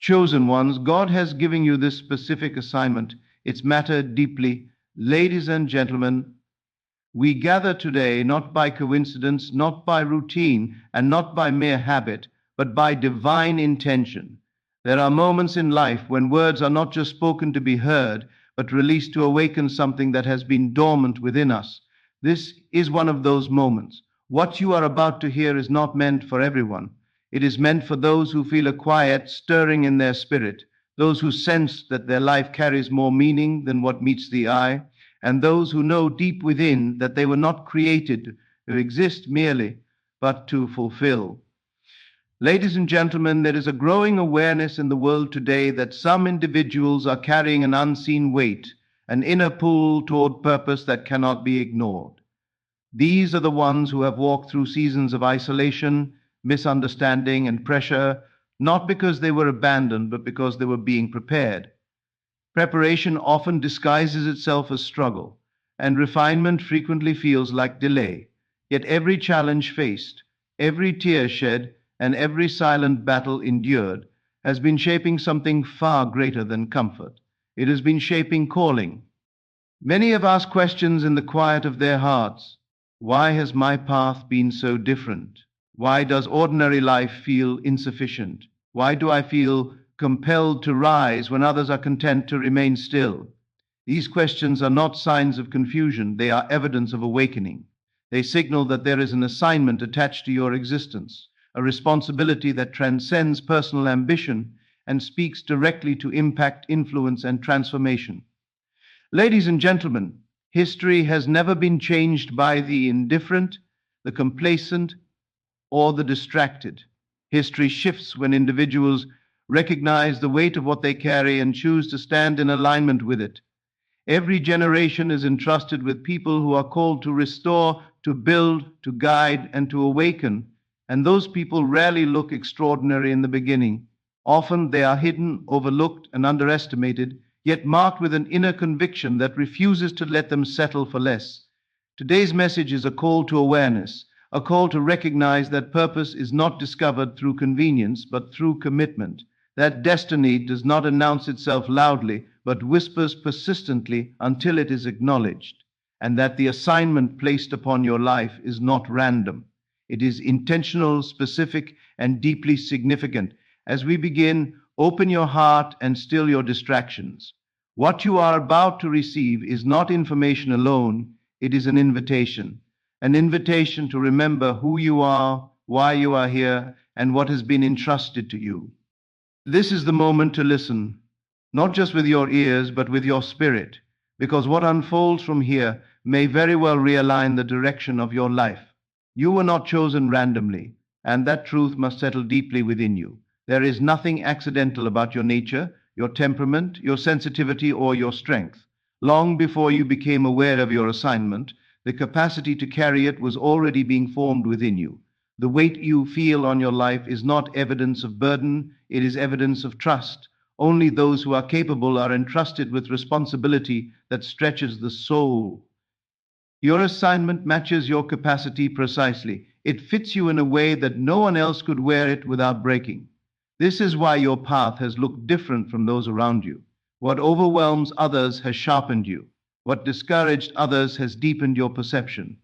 Chosen ones, God has given you this specific assignment. It's mattered deeply. Ladies and gentlemen, we gather today not by coincidence, not by routine, and not by mere habit, but by divine intention. There are moments in life when words are not just spoken to be heard, but released to awaken something that has been dormant within us. This is one of those moments. What you are about to hear is not meant for everyone. It is meant for those who feel a quiet stirring in their spirit, those who sense that their life carries more meaning than what meets the eye, and those who know deep within that they were not created to exist merely, but to fulfill. Ladies and gentlemen, there is a growing awareness in the world today that some individuals are carrying an unseen weight, an inner pull toward purpose that cannot be ignored. These are the ones who have walked through seasons of isolation, misunderstanding, and pressure, not because they were abandoned, but because they were being prepared. Preparation often disguises itself as struggle, and refinement frequently feels like delay. Yet every challenge faced, every tear shed, and every silent battle endured has been shaping something far greater than comfort. It has been shaping calling. Many have asked questions in the quiet of their hearts. Why has my path been so different? Why does ordinary life feel insufficient? Why do I feel compelled to rise when others are content to remain still? These questions are not signs of confusion, they are evidence of awakening. They signal that there is an assignment attached to your existence, a responsibility that transcends personal ambition and speaks directly to impact, influence, and transformation. Ladies and gentlemen, history has never been changed by the indifferent, the complacent, or the distracted. History shifts when individuals recognize the weight of what they carry and choose to stand in alignment with it. Every generation is entrusted with people who are called to restore, to build, to guide, and to awaken, and those people rarely look extraordinary in the beginning. Often they are hidden, overlooked, and underestimated, yet marked with an inner conviction that refuses to let them settle for less. Today's message is a call to awareness, a call to recognize that purpose is not discovered through convenience, but through commitment, that destiny does not announce itself loudly, but whispers persistently until it is acknowledged, and that the assignment placed upon your life is not random. It is intentional, specific, and deeply significant. As we begin, open your heart and still your distractions. What you are about to receive is not information alone, it is an invitation to remember who you are, why you are here, and what has been entrusted to you. This is the moment to listen, not just with your ears, but with your spirit, because what unfolds from here may very well realign the direction of your life. You were not chosen randomly, and that truth must settle deeply within you. There is nothing accidental about your nature, your temperament, your sensitivity, or your strength. Long before you became aware of your assignment, the capacity to carry it was already being formed within you. The weight you feel on your life is not evidence of burden, it is evidence of trust. Only those who are capable are entrusted with responsibility that stretches the soul. Your assignment matches your capacity precisely. It fits you in a way that no one else could wear it without breaking. This is why your path has looked different from those around you. What overwhelms others has sharpened you. What discouraged others has deepened your perception.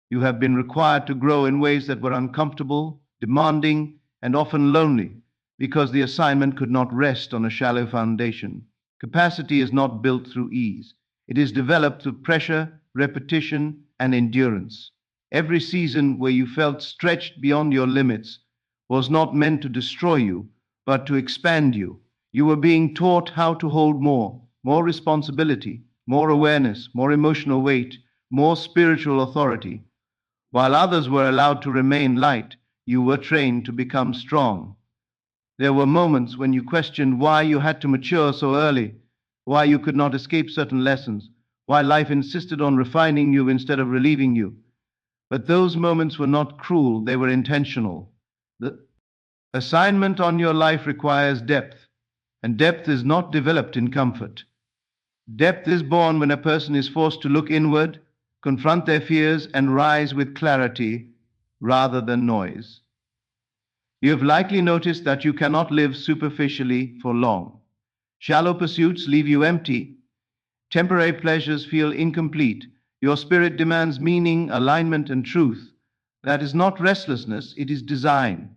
You have been required to grow in ways that were uncomfortable, demanding, and often lonely, because the assignment could not rest on a shallow foundation. Capacity is not built through ease. It is developed through pressure, repetition, and endurance. Every season where you felt stretched beyond your limits was not meant to destroy you, but to expand you. You were being taught how to hold more responsibility, more awareness, more emotional weight, more spiritual authority. While others were allowed to remain light, you were trained to become strong. There were moments when you questioned why you had to mature so early, why you could not escape certain lessons, why life insisted on refining you instead of relieving you. But those moments were not cruel, they were intentional. The assignment on your life requires depth, and depth is not developed in comfort. Depth is born when a person is forced to look inward, confront their fears, and rise with clarity rather than noise. You have likely noticed that you cannot live superficially for long. Shallow pursuits leave you empty. Temporary pleasures feel incomplete. Your spirit demands meaning, alignment, and truth. That is not restlessness, it is design.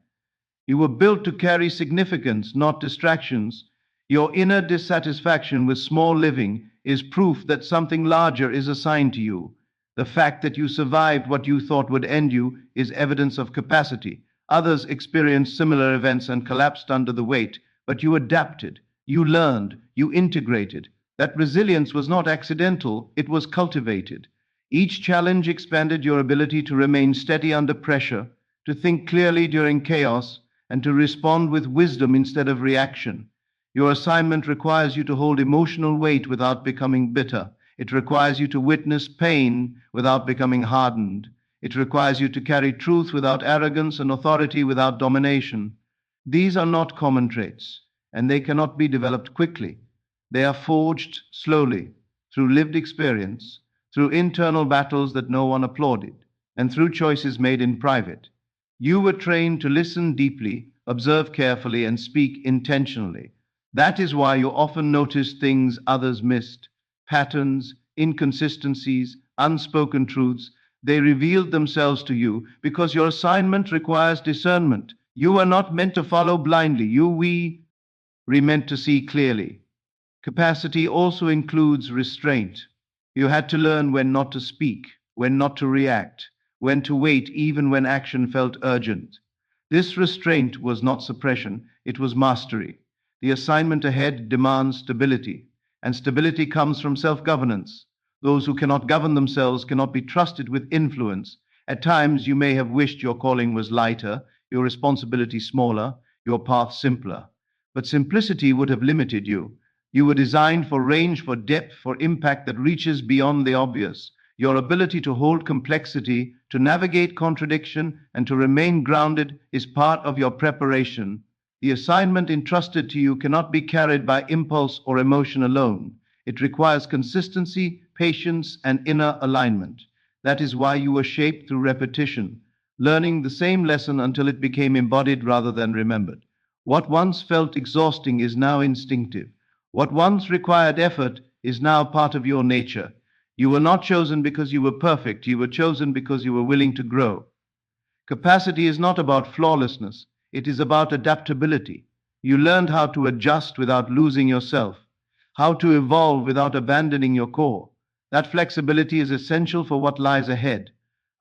You were built to carry significance, not distractions. Your inner dissatisfaction with small living is proof that something larger is assigned to you. The fact that you survived what you thought would end you is evidence of capacity. Others experienced similar events and collapsed under the weight, but you adapted, you learned, you integrated. That resilience was not accidental, it was cultivated. Each challenge expanded your ability to remain steady under pressure, to think clearly during chaos, and to respond with wisdom instead of reaction. Your assignment requires you to hold emotional weight without becoming bitter. It requires you to witness pain without becoming hardened. It requires you to carry truth without arrogance and authority without domination. These are not common traits, and they cannot be developed quickly. They are forged slowly, through lived experience, through internal battles that no one applauded, and through choices made in private. You were trained to listen deeply, observe carefully, and speak intentionally. That is why you often notice things others missed: patterns, inconsistencies, unspoken truths. They revealed themselves to you because your assignment requires discernment. You were not meant to follow blindly. We were meant to see clearly. Capacity also includes restraint. You had to learn when not to speak, when not to react, when to wait even when action felt urgent. This restraint was not suppression, it was mastery. The assignment ahead demands stability, and stability comes from self governance. Those who cannot govern themselves cannot be trusted with influence. At times, you may have wished your calling was lighter, your responsibility smaller, your path simpler. But simplicity would have limited you. You were designed for range, for depth, for impact that reaches beyond the obvious. Your ability to hold complexity, to navigate contradiction, and to remain grounded is part of your preparation. The assignment entrusted to you cannot be carried by impulse or emotion alone. It requires consistency, patience, and inner alignment. That is why you were shaped through repetition, learning the same lesson until it became embodied rather than remembered. What once felt exhausting is now instinctive. What once required effort is now part of your nature. You were not chosen because you were perfect, you were chosen because you were willing to grow. Capacity is not about flawlessness, it is about adaptability. You learned how to adjust without losing yourself, how to evolve without abandoning your core. That flexibility is essential for what lies ahead.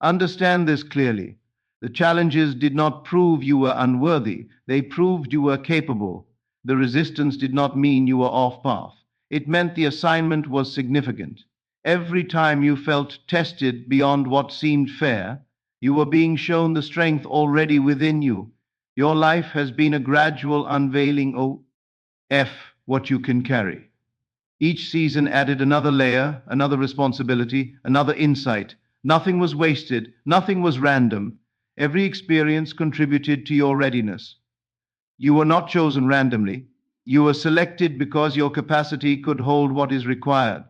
Understand this clearly. The challenges did not prove you were unworthy, they proved you were capable. The resistance did not mean you were off path, it meant the assignment was significant. Every time you felt tested beyond what seemed fair, you were being shown the strength already within you. Your life has been a gradual unveiling of what you can carry. Each season added another layer, another responsibility, another insight. Nothing was wasted, nothing was random. Every experience contributed to your readiness. You were not chosen randomly. You were selected because your capacity could hold what is required.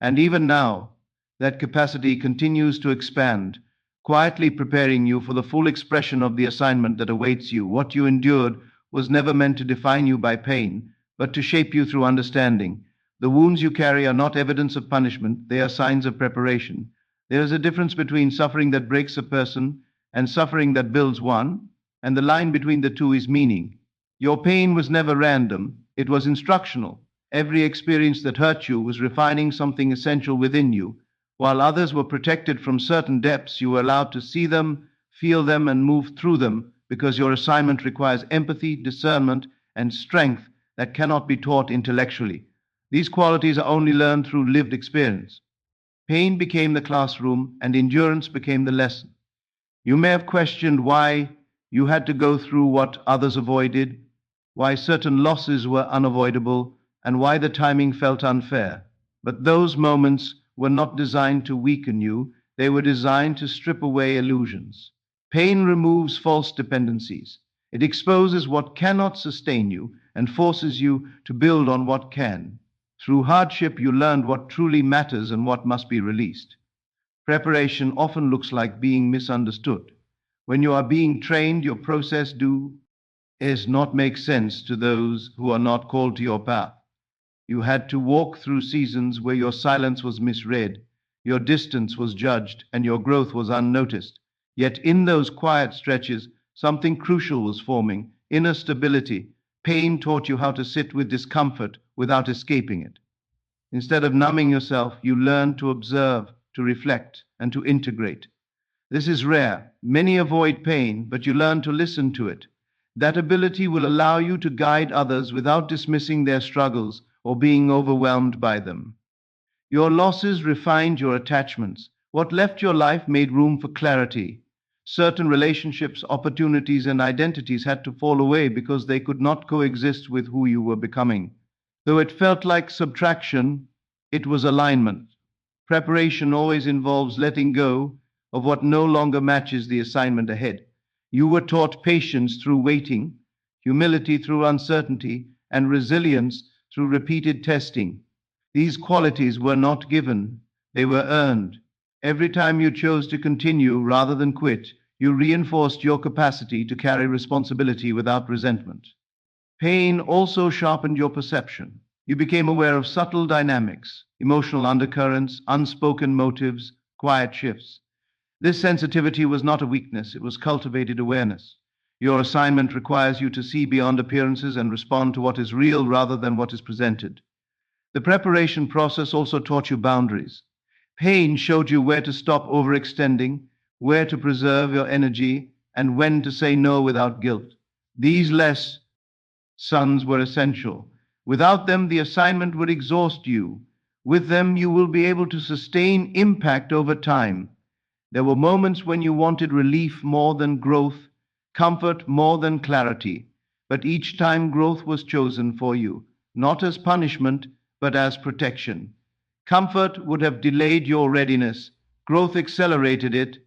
And even now, that capacity continues to expand, quietly preparing you for the full expression of the assignment that awaits you. What you endured was never meant to define you by pain, but to shape you through understanding. The wounds you carry are not evidence of punishment, they are signs of preparation. There is a difference between suffering that breaks a person and suffering that builds one, and the line between the two is meaning. Your pain was never random, it was instructional. Every experience that hurt you was refining something essential within you. While others were protected from certain depths, you were allowed to see them, feel them, and move through them because your assignment requires empathy, discernment, and strength that cannot be taught intellectually. These qualities are only learned through lived experience. Pain became the classroom, and endurance became the lesson. You may have questioned why you had to go through what others avoided, why certain losses were unavoidable, and why the timing felt unfair. But those moments were not designed to weaken you, they were designed to strip away illusions. Pain removes false dependencies. It exposes what cannot sustain you and forces you to build on what can. Through hardship, you learned what truly matters and what must be released. Preparation often looks like being misunderstood. When you are being trained, your process do is not make sense to those who are not called to your path. You had to walk through seasons where your silence was misread, your distance was judged, and your growth was unnoticed. Yet in those quiet stretches, something crucial was forming: inner stability. Pain taught you how to sit with discomfort without escaping it. Instead of numbing yourself, you learned to observe, to reflect, and to integrate. This is rare. Many avoid pain, but you learn to listen to it. That ability will allow you to guide others without dismissing their struggles or being overwhelmed by them. Your losses refined your attachments. What left your life made room for clarity. Certain relationships, opportunities, and identities had to fall away because they could not coexist with who you were becoming. Though it felt like subtraction, it was alignment. Preparation always involves letting go of what no longer matches the assignment ahead. You were taught patience through waiting, humility through uncertainty, and resilience through repeated testing. These qualities were not given, they were earned. Every time you chose to continue rather than quit, you reinforced your capacity to carry responsibility without resentment. Pain also sharpened your perception. You became aware of subtle dynamics, emotional undercurrents, unspoken motives, quiet shifts. This sensitivity was not a weakness, it was cultivated awareness. Your assignment requires you to see beyond appearances and respond to what is real rather than what is presented. The preparation process also taught you boundaries. Pain showed you where to stop overextending, where to preserve your energy, and when to say no without guilt. These lessons were essential. Without them, the assignment would exhaust you. With them, you will be able to sustain impact over time. There were moments when you wanted relief more than growth, comfort more than clarity, but each time growth was chosen for you, not as punishment, but as protection. Comfort would have delayed your readiness, growth accelerated it.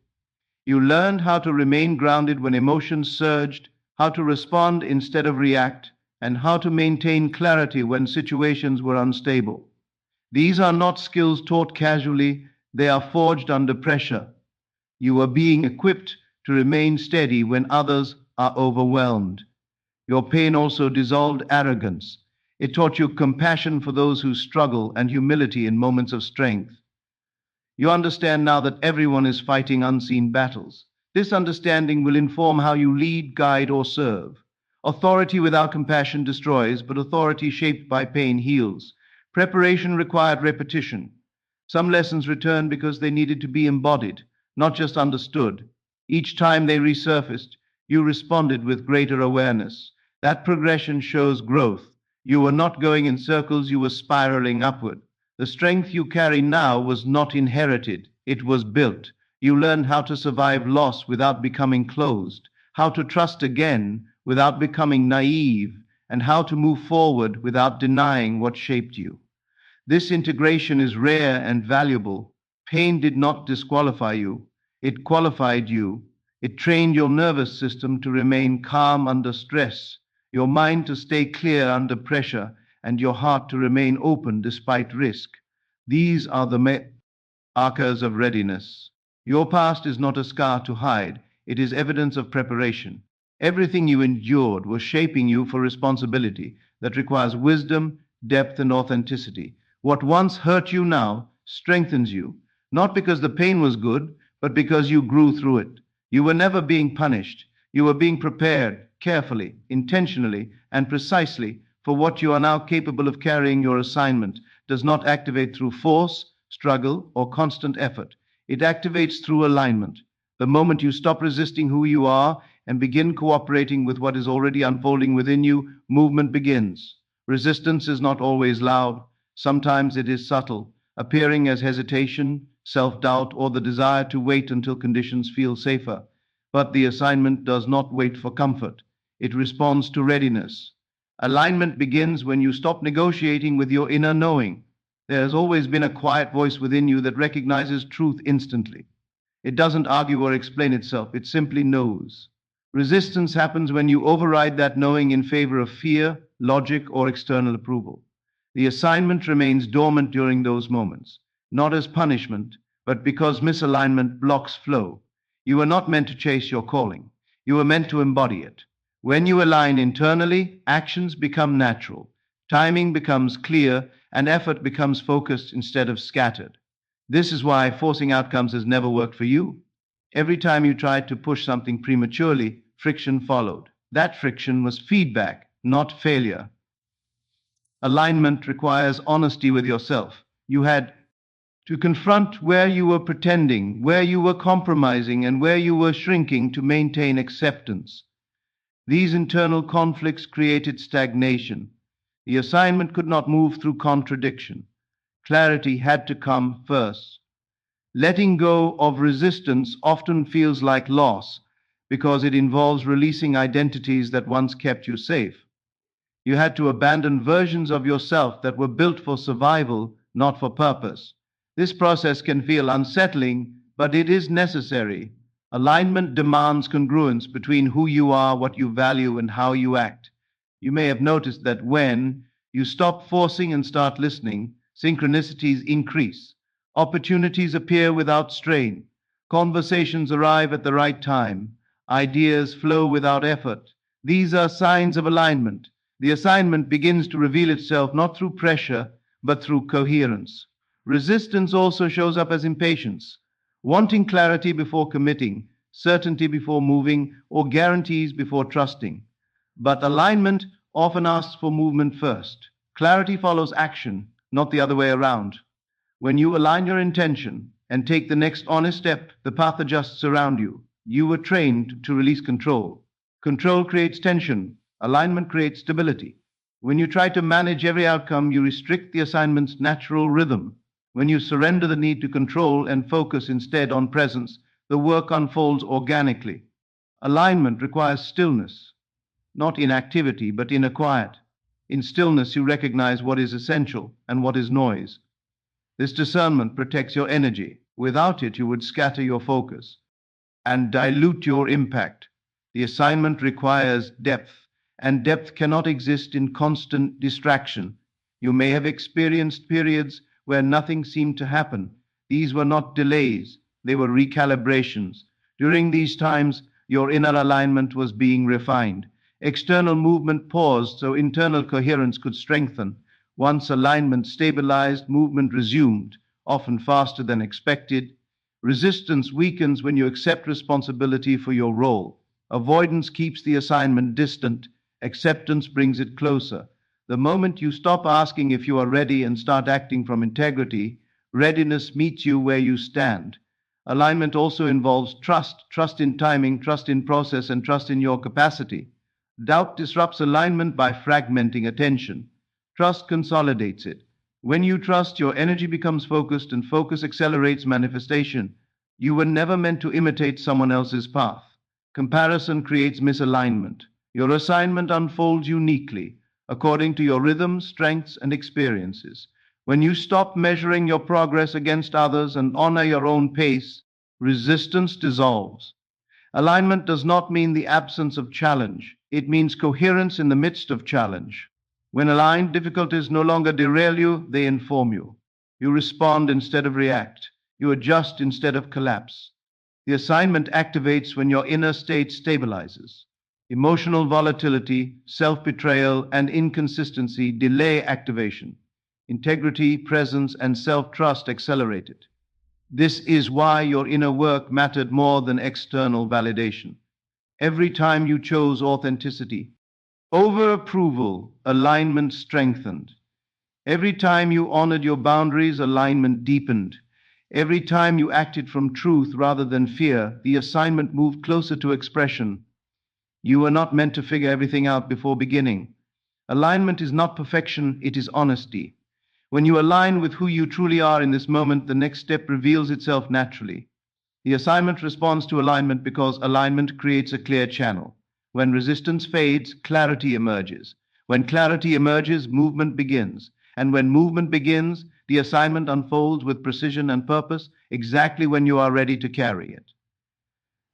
You learned how to remain grounded when emotions surged, how to respond instead of react, and how to maintain clarity when situations were unstable. These are not skills taught casually, they are forged under pressure. You are being equipped to remain steady when others are overwhelmed. Your pain also dissolved arrogance. It taught you compassion for those who struggle and humility in moments of strength. You understand now that everyone is fighting unseen battles. This understanding will inform how you lead, guide, or serve. Authority without compassion destroys, but authority shaped by pain heals. Preparation required repetition. Some lessons returned because they needed to be embodied, not just understood. Each time they resurfaced, you responded with greater awareness. That progression shows growth. You were not going in circles, you were spiraling upward. The strength you carry now was not inherited, it was built. You learned how to survive loss without becoming closed, how to trust again without becoming naive, and how to move forward without denying what shaped you. This integration is rare and valuable. Pain did not disqualify you, it qualified you. It trained your nervous system to remain calm under stress, your mind to stay clear under pressure, and your heart to remain open despite risk. These are the markers of readiness. Your past is not a scar to hide, it is evidence of preparation. Everything you endured was shaping you for responsibility that requires wisdom, depth, and authenticity. What once hurt you now strengthens you, not because the pain was good, but because you grew through it. You were never being punished. You were being prepared carefully, intentionally, and precisely for what you are now capable of carrying. Your assignment does not activate through force, struggle, or constant effort. It activates through alignment. The moment you stop resisting who you are and begin cooperating with what is already unfolding within you, movement begins. Resistance is not always loud. Sometimes it is subtle, appearing as hesitation, self-doubt, or the desire to wait until conditions feel safer. But the assignment does not wait for comfort. It responds to readiness. Alignment begins when you stop negotiating with your inner knowing. There has always been a quiet voice within you that recognizes truth instantly. It doesn't argue or explain itself, it simply knows. Resistance happens when you override that knowing in favor of fear, logic, or external approval. The assignment remains dormant during those moments, not as punishment, but because misalignment blocks flow. You were not meant to chase your calling. You were meant to embody it. When you align internally, actions become natural, timing becomes clear, and effort becomes focused instead of scattered. This is why forcing outcomes has never worked for you. Every time you tried to push something prematurely, friction followed. That friction was feedback, not failure. Alignment requires honesty with yourself. You had to confront where you were pretending, where you were compromising, and where you were shrinking to maintain acceptance. These internal conflicts created stagnation. The assignment could not move through contradiction. Clarity had to come first. Letting go of resistance often feels like loss because it involves releasing identities that once kept you safe. You had to abandon versions of yourself that were built for survival, not for purpose. This process can feel unsettling, but it is necessary. Alignment demands congruence between who you are, what you value, and how you act. You may have noticed that when you stop forcing and start listening, synchronicities increase. Opportunities appear without strain. Conversations arrive at the right time. Ideas flow without effort. These are signs of alignment. The assignment begins to reveal itself not through pressure, but through coherence. Resistance also shows up as impatience, wanting clarity before committing, certainty before moving, or guarantees before trusting. But alignment often asks for movement first. Clarity follows action, not the other way around. When you align your intention and take the next honest step, the path adjusts around you. You were trained to release control. Control creates tension. Alignment creates stability. When you try to manage every outcome, you restrict the assignment's natural rhythm. When you surrender the need to control and focus instead on presence, the work unfolds organically. Alignment requires stillness, not inactivity, but inner quiet. In stillness, you recognize what is essential and what is noise. This discernment protects your energy. Without it, you would scatter your focus and dilute your impact. The assignment requires depth, and depth cannot exist in constant distraction. You may have experienced periods where nothing seemed to happen. These were not delays, they were recalibrations. During these times, your inner alignment was being refined. External movement paused so internal coherence could strengthen. Once alignment stabilized, movement resumed, often faster than expected. Resistance weakens when you accept responsibility for your role. Avoidance keeps the assignment distant. Acceptance brings it closer. The moment you stop asking if you are ready and start acting from integrity, readiness meets you where you stand. Alignment also involves trust in timing, trust in process, and trust in your capacity. Doubt disrupts alignment by fragmenting attention. Trust consolidates it. When you trust, your energy becomes focused, and focus accelerates manifestation. You were never meant to imitate someone else's path. Comparison creates misalignment. Your assignment unfolds uniquely, according to your rhythms, strengths, and experiences. When you stop measuring your progress against others and honor your own pace, resistance dissolves. Alignment does not mean the absence of challenge. It means coherence in the midst of challenge. When aligned, difficulties no longer derail you, they inform you. You respond instead of react. You adjust instead of collapse. The assignment activates when your inner state stabilizes. Emotional volatility, self-betrayal, and inconsistency delay activation. Integrity, presence, and self-trust accelerate it. This is why your inner work mattered more than external validation. Every time you chose authenticity over approval, alignment strengthened. Every time you honored your boundaries, alignment deepened. Every time you acted from truth rather than fear, the assignment moved closer to expression. You were not meant to figure everything out before beginning. Alignment is not perfection, it is honesty. When you align with who you truly are in this moment, the next step reveals itself naturally. The assignment responds to alignment because alignment creates a clear channel. When resistance fades, clarity emerges. When clarity emerges, movement begins. And when movement begins, the assignment unfolds with precision and purpose exactly when you are ready to carry it.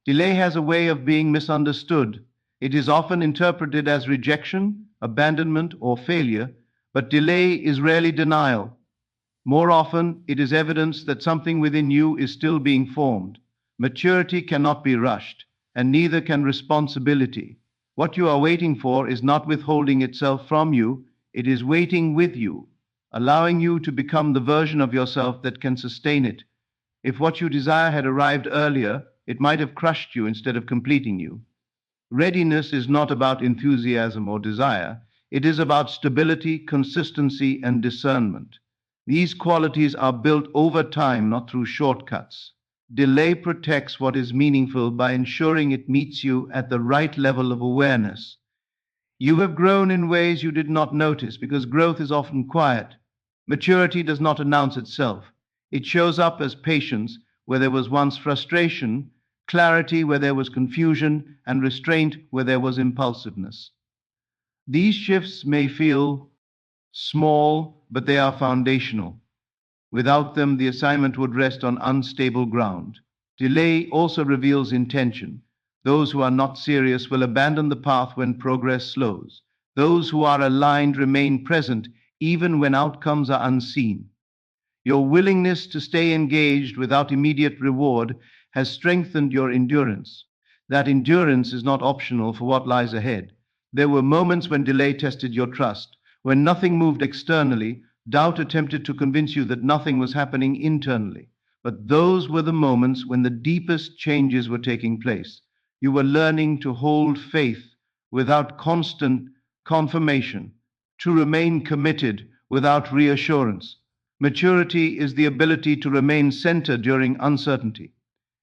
Delay has a way of being misunderstood. It is often interpreted as rejection, abandonment, or failure, but delay is rarely denial. More often, it is evidence that something within you is still being formed. Maturity cannot be rushed, and neither can responsibility. What you are waiting for is not withholding itself from you, it is waiting with you, allowing you to become the version of yourself that can sustain it. If what you desire had arrived earlier, it might have crushed you instead of completing you. Readiness is not about enthusiasm or desire, it is about stability, consistency, and discernment. These qualities are built over time, not through shortcuts. Delay protects what is meaningful by ensuring it meets you at the right level of awareness. You have grown in ways you did not notice because growth is often quiet. Maturity does not announce itself. It shows up as patience where there was once frustration, clarity where there was confusion, and restraint where there was impulsiveness. These shifts may feel small, but they are foundational. Without them, the assignment would rest on unstable ground. Delay also reveals intention. Those who are not serious will abandon the path when progress slows. Those who are aligned remain present even when outcomes are unseen. Your willingness to stay engaged without immediate reward has strengthened your endurance. That endurance is not optional for what lies ahead. There were moments when delay tested your trust, when nothing moved externally, doubt attempted to convince you that nothing was happening internally. But those were the moments when the deepest changes were taking place. You were learning to hold faith without constant confirmation, to remain committed without reassurance. Maturity is the ability to remain centered during uncertainty.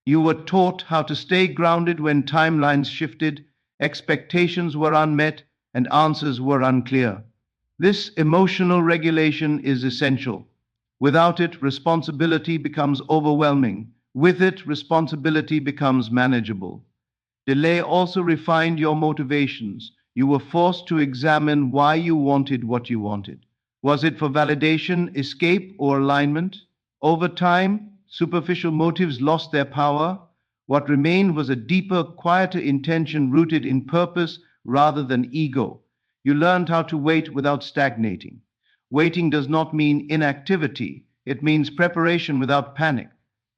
You were taught how to stay grounded when timelines shifted, expectations were unmet, and answers were unclear. This emotional regulation is essential. Without it, responsibility becomes overwhelming. With it, responsibility becomes manageable. Delay also refined your motivations. You were forced to examine why you wanted what you wanted. Was it for validation, escape, or alignment? Over time, superficial motives lost their power. What remained was a deeper, quieter intention rooted in purpose rather than ego. You learned how to wait without stagnating. Waiting does not mean inactivity, it means preparation without panic.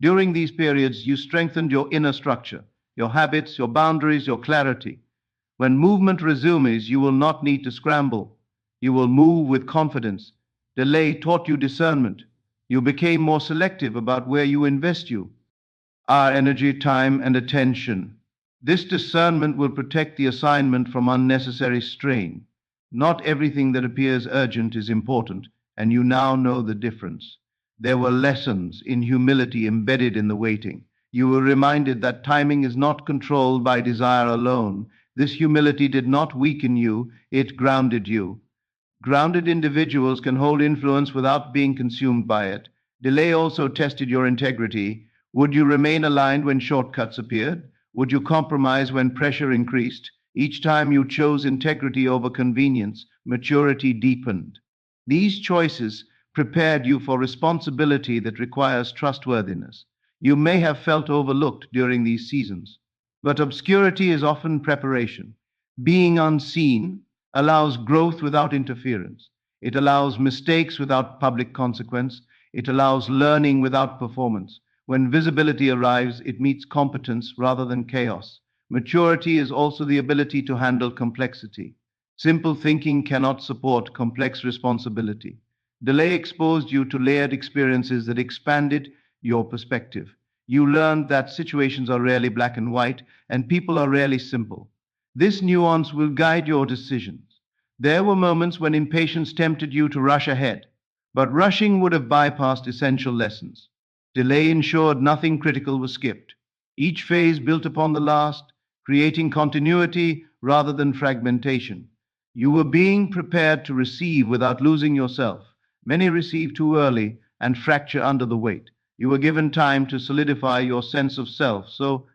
During these periods, you strengthened your inner structure, your habits, your boundaries, your clarity. When movement resumes, you will not need to scramble. You will move with confidence. Delay taught you discernment. You became more selective about where you invest our energy, time, and attention. This discernment will protect the assignment from unnecessary strain. Not everything that appears urgent is important, and you now know the difference. There were lessons in humility embedded in the waiting. You were reminded that timing is not controlled by desire alone. This humility did not weaken you, it grounded you. Grounded individuals can hold influence without being consumed by it. Delay also tested your integrity. Would you remain aligned when shortcuts appeared? Would you compromise when pressure increased? Each time you chose integrity over convenience, maturity deepened. These choices prepared you for responsibility that requires trustworthiness. You may have felt overlooked during these seasons, but obscurity is often preparation. Being unseen allows growth without interference. It allows mistakes without public consequence. It allows learning without performance. When visibility arrives, it meets competence rather than chaos. Maturity is also the ability to handle complexity. Simple thinking cannot support complex responsibility. Delay exposed you to layered experiences that expanded your perspective. You learned that situations are rarely black and white, and people are rarely simple. This nuance will guide your decisions. There were moments when impatience tempted you to rush ahead, but rushing would have bypassed essential lessons. Delay ensured nothing critical was skipped. Each phase built upon the last, creating continuity rather than fragmentation. You were being prepared to receive without losing yourself. Many receive too early and fracture under the weight. You were given time to solidify your sense of self, so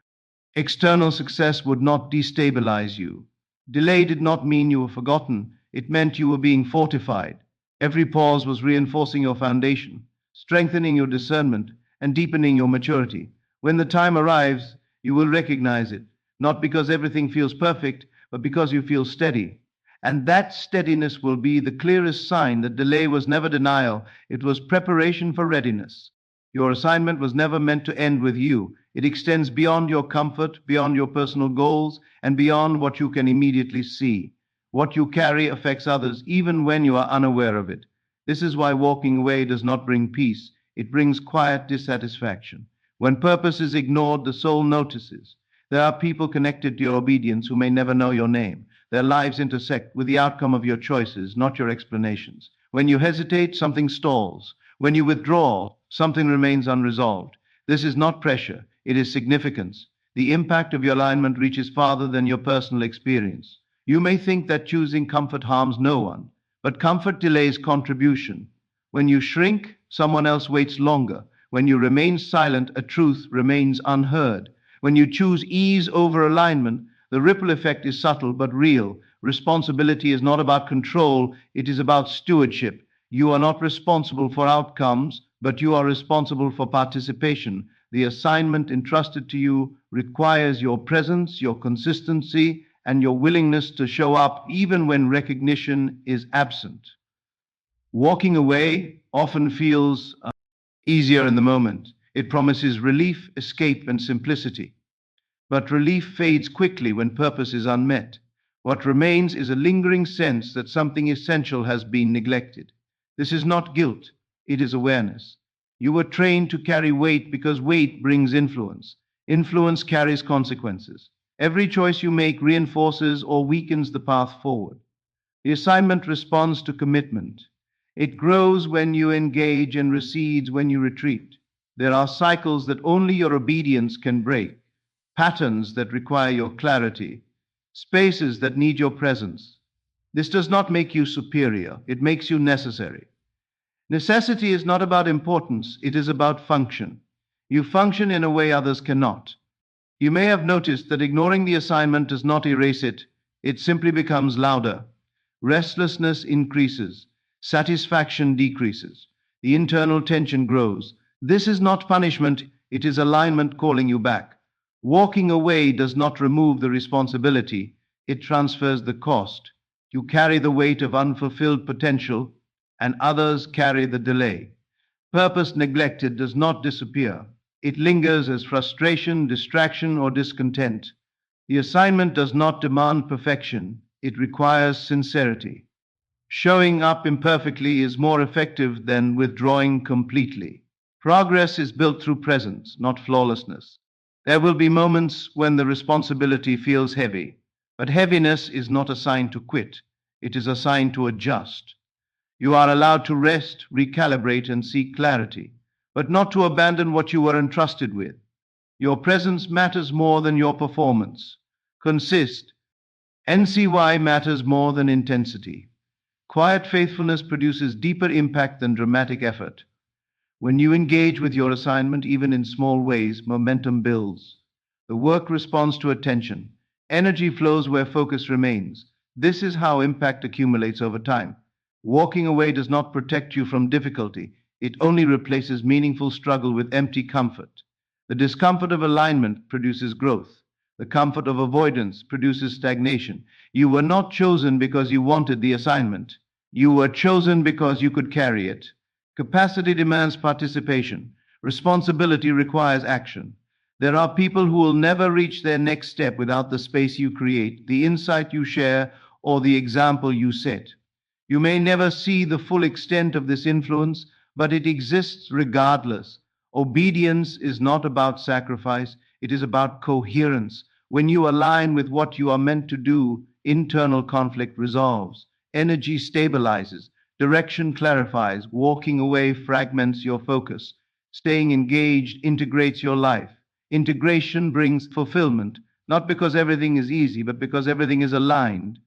external success would not destabilize you. Delay did not mean you were forgotten, it meant you were being fortified. Every pause was reinforcing your foundation, strengthening your discernment, and deepening your maturity. When the time arrives, you will recognize it, not because everything feels perfect, but because you feel steady. And that steadiness will be the clearest sign that delay was never denial, it was preparation for readiness. Your assignment was never meant to end with you, It extends beyond your comfort, beyond your personal goals, and beyond what you can immediately see. What you carry affects others even when you are unaware of it. This is why walking away does not bring peace, it brings quiet dissatisfaction. When purpose is ignored, the soul notices. There are people connected to your obedience who may never know your name. Their lives intersect with the outcome of your choices, not your explanations. When you hesitate, something stalls. When you withdraw, something remains unresolved. This is not pressure, it is significance. The impact of your alignment reaches farther than your personal experience. You may think that choosing comfort harms no one, but comfort delays contribution. When you shrink, someone else waits longer. When you remain silent, a truth remains unheard. When you choose ease over alignment, the ripple effect is subtle but real. Responsibility is not about control, it is about stewardship. You are not responsible for outcomes, but you are responsible for participation. The assignment entrusted to you requires your presence, your consistency, and your willingness to show up even when recognition is absent. Walking away often feels easier in the moment. It promises relief, escape, and simplicity. But relief fades quickly when purpose is unmet. What remains is a lingering sense that something essential has been neglected. This is not guilt, it is awareness. You were trained to carry weight because weight brings influence. Influence carries consequences. Every choice you make reinforces or weakens the path forward. The assignment responds to commitment. It grows when you engage and recedes when you retreat. There are cycles that only your obedience can break, patterns that require your clarity, spaces that need your presence. This does not make you superior, it makes you necessary. Necessity is not about importance, it is about function. You function in a way others cannot. You may have noticed that ignoring the assignment does not erase it, it simply becomes louder. Restlessness increases, satisfaction decreases, the internal tension grows. This is not punishment, it is alignment calling you back. Walking away does not remove the responsibility, it transfers the cost. You carry the weight of unfulfilled potential, and others carry the delay. Purpose neglected does not disappear. It lingers as frustration, distraction, or discontent. The assignment does not demand perfection, it requires sincerity. Showing up imperfectly is more effective than withdrawing completely. Progress is built through presence, not flawlessness. There will be moments when the responsibility feels heavy, but heaviness is not a sign to quit, it is a sign to adjust. You are allowed to rest, recalibrate, and seek clarity, but not to abandon what you were entrusted with. Your presence matters more than your performance. Consist. NCY matters more than intensity. Quiet faithfulness produces deeper impact than dramatic effort. When you engage with your assignment, even in small ways, momentum builds. The work responds to attention. Energy flows where focus remains. This is how impact accumulates over time. Walking away does not protect you from difficulty, it only replaces meaningful struggle with empty comfort. The discomfort of alignment produces growth. The comfort of avoidance produces stagnation. You were not chosen because you wanted the assignment. You were chosen because you could carry it. Capacity demands participation. Responsibility requires action. There are people who will never reach their next step without the space you create, the insight you share, or the example you set. You may never see the full extent of this influence, but it exists regardless. Obedience is not about sacrifice, it is about coherence. When you align with what you are meant to do, internal conflict resolves, energy stabilizes, direction clarifies, walking away fragments your focus, staying engaged integrates your life. Integration brings fulfillment, not because everything is easy, but because everything is aligned.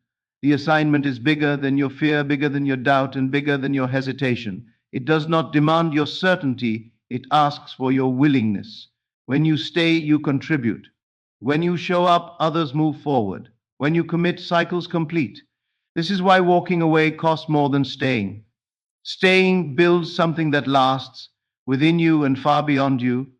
The assignment is bigger than your fear, bigger than your doubt, and bigger than your hesitation. It does not demand your certainty, it asks for your willingness. When you stay, you contribute. When you show up, others move forward. When you commit, cycles complete. This is why walking away costs more than staying. Staying builds something that lasts within you and far beyond you.